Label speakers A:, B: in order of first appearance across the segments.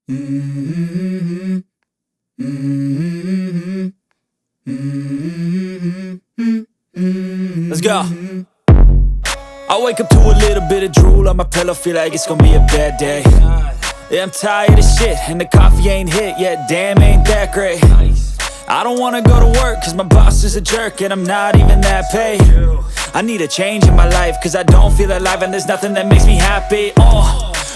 A: Mm-hmm. Mm-hmm. Mm-hmm. Let's go. I wake up to a little bit of drool on my pillow, feel like it's gonna be a bad day. Yeah, I'm tired of shit, and the coffee ain't hit yet, damn, ain't that great. I don't wanna go to work, cause my boss is a jerk, and I'm not even that paid. I need a change in my life, cause I don't feel alive, and there's nothing that makes me happy.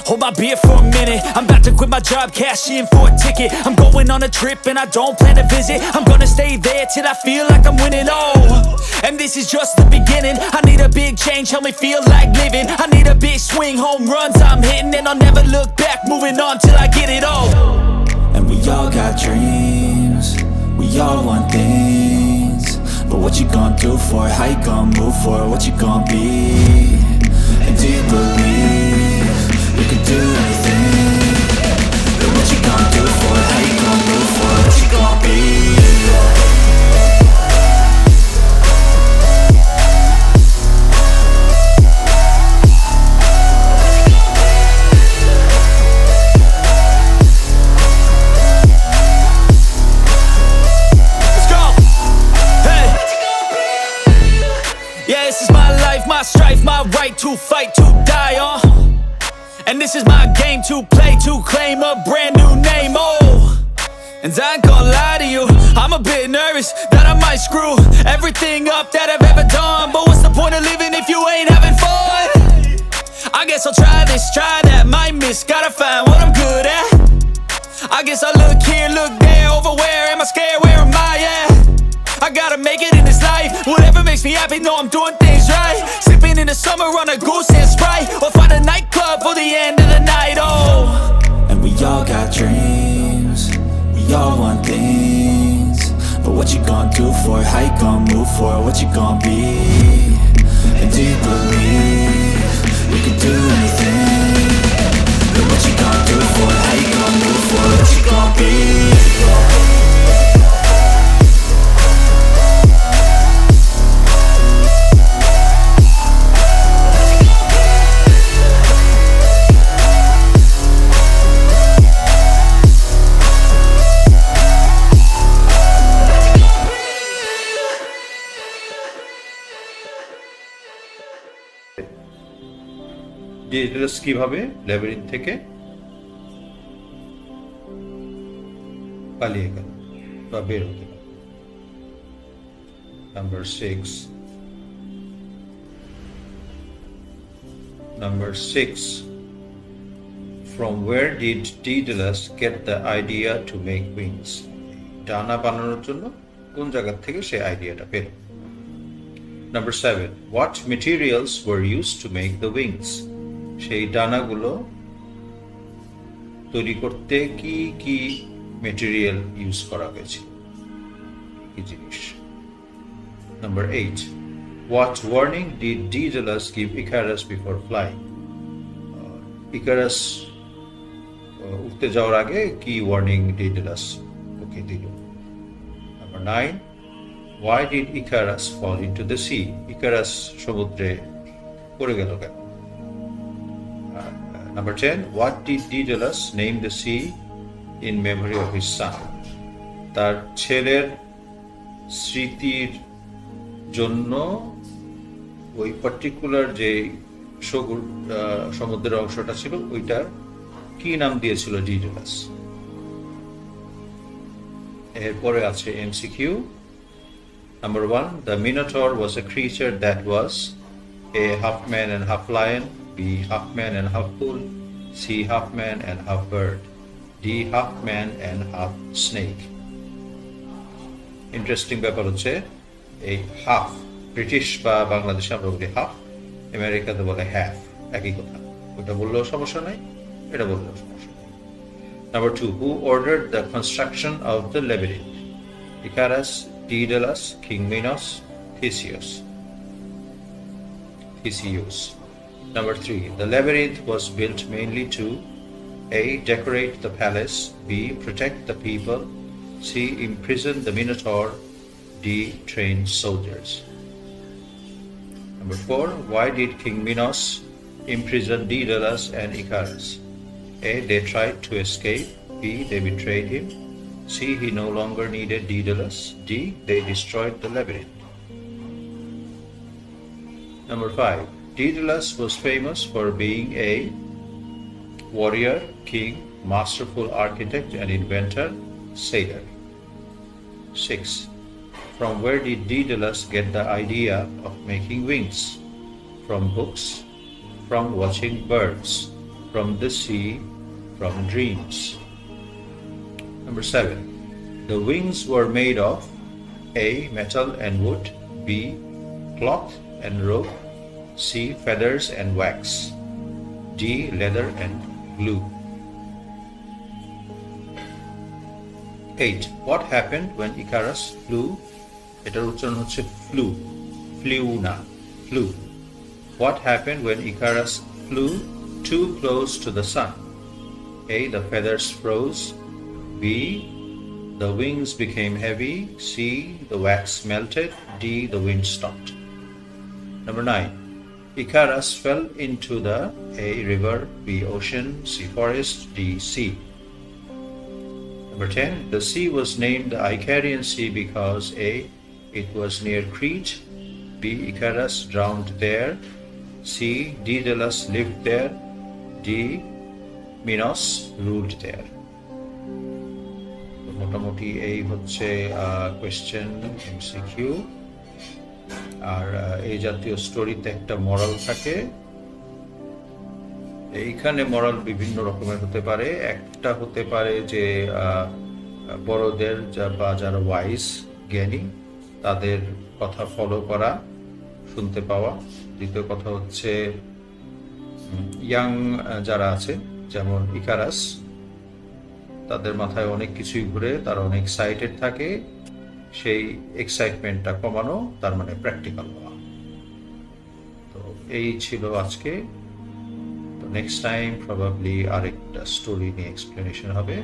A: Hold my beer for a minute, I'm about to quit my job, cash in for a ticket. I'm going on a trip and I don't plan to visit. I'm gonna stay there till I feel like I'm winning, and this is just the beginning. I need a big change, help me feel like living. I need a big swing, home runs I'm hitting, and I'll never look back, moving on till I get it all. And we all got dreams, we all want things, but what you gonna do for it? How you gonna move for it? What you gonna be? And do you believe you can do anything? But what you gonna do for it? How you gonna move for it? What you gonna be? My strife, my right to fight, to die on. And this is my game to play, to claim a brand new name, And I ain't gonna lie to you, I'm a bit nervous that I might screw everything up that I've ever done. But what's the point of living if you ain't having fun? I guess I'll try this, try that, might miss, gotta find what I'm good at. I guess I look here, look there, over where am I scared, where am I at? I gotta make it in this life, whatever makes me happy, know I'm doing things right. Sipping in the summer on a goose and Sprite, or find a nightclub for the end of the night, And we all got dreams, we all want things, but what you gonna do for it? How you gonna move for it? What you gonna be? And do you believe you can do anything? But what you gonna do for it? How you gonna move for it? What you gonna be?
B: Daedalus কিভাবে labyrinth থেকে পালিয়ে গেল বা বের হতে গেল। Number 6. From where did Daedalus get the idea to make wings? ডানা বানানোর জন্য কোন জায়গা থেকে সে আইডিয়াটা পেল? Number 7. What materials were used to make the wings? সেই ডানাগুলো তৈরি করতে কি কি ম্যাটেরিয়াল ইউজ করা হয়েছে, কি জিনিস? Number 8. What warning did Daedalus give Icarus before flying? Icarus উঠতে যাওয়ার আগে কি ওয়ার্নিং Daedalus ওকে দিল? Number 9. Why did Icarus fall into the sea? Icarus সমুদ্রে পড়ে গেল কেন? Number 10. What did Daedalus name the sea in memory of his son? তার ছেলের স্মৃতির জন্য ওই পার্টিকুলার যে সমুদ্রের অংশটা ছিল ওইটার কি নাম দিয়েছিল Daedalus? এরপরে আছে MCQ. Number 1. The Minotaur was a creature that was A. half man and half lion, B. half man and half bull, C. half man and half bird, D. half man and half snake. Interesting ব্যাপার হচ্ছে এই half, British বা বাংলাদেশে আমরা বলি half, আমেরিকাতে বলে half, একই কথা। ওটা বললেও সমস্যা নাই, এটা বললেও সমস্যা নেই। Number 2. Who ordered the construction of the labyrinth? Icarus, Daedalus, King Minos, Theseus. Number 3. The labyrinth was built mainly to A. Decorate the palace, B. Protect the people, C. Imprison the Minotaur, D. Train soldiers. Number 4. Why did King Minos imprison Daedalus and Icarus? A. They tried to escape. B. They betrayed him. C. He no longer needed Daedalus. D. They destroyed the labyrinth. Number 5. Daedalus was famous for being a warrior, king, masterful architect and inventor, sailor. 6. From where did Daedalus get the idea of making wings? From books, from watching birds, from the sea, from dreams. Number 7. The wings were made of A. Metal and wood, B. Cloth and rope, C. Feathers and wax, D. Leather and glue. 8. What happened when Icarus flew? এটার উচ্চারণ হচ্ছে flew না, flew. What happened when Icarus flew too close to the sun? A. The feathers froze. B. The wings became heavy. C. The wax melted. D. The wind stopped. Number 9. Icarus fell into the A. River, B. Ocean, C. Forest, D. Sea. Number 10. The sea was named the Icarian Sea because A. It was near Crete, B. Icarus drowned there, C. Daedalus lived there, D. Minos ruled there. মোটামুটি এই হচ্ছে question MCQ। আর এই জাতীয় স্টোরিতে একটা মরাল থাকে। এইখানে মরাল বিভিন্ন রকমের হতে পারে। একটা হতে পারে যে বড়দের বা যারা ওয়াইজ জ্ঞানী তাদের কথা ফলো করা, শুনতে পাওয়া। দ্বিতীয় কথা হচ্ছে ইয়াং যারা আছে যেমন ইকারাস, তাদের মাথায় অনেক কিছুই ঘুরে, তারা অনেক এক্সাইটেড থাকে, সেই এক্সাইটমেন্টটা কমানো, তার মানে প্র্যাকটিক্যাল হওয়া। তো এই ছিল আজকে। তো নেক্সট টাইম প্রবাবলি আরেকটা স্টোরি নিয়ে এক্সপ্লেনেশন হবে।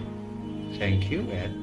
B: Thank you and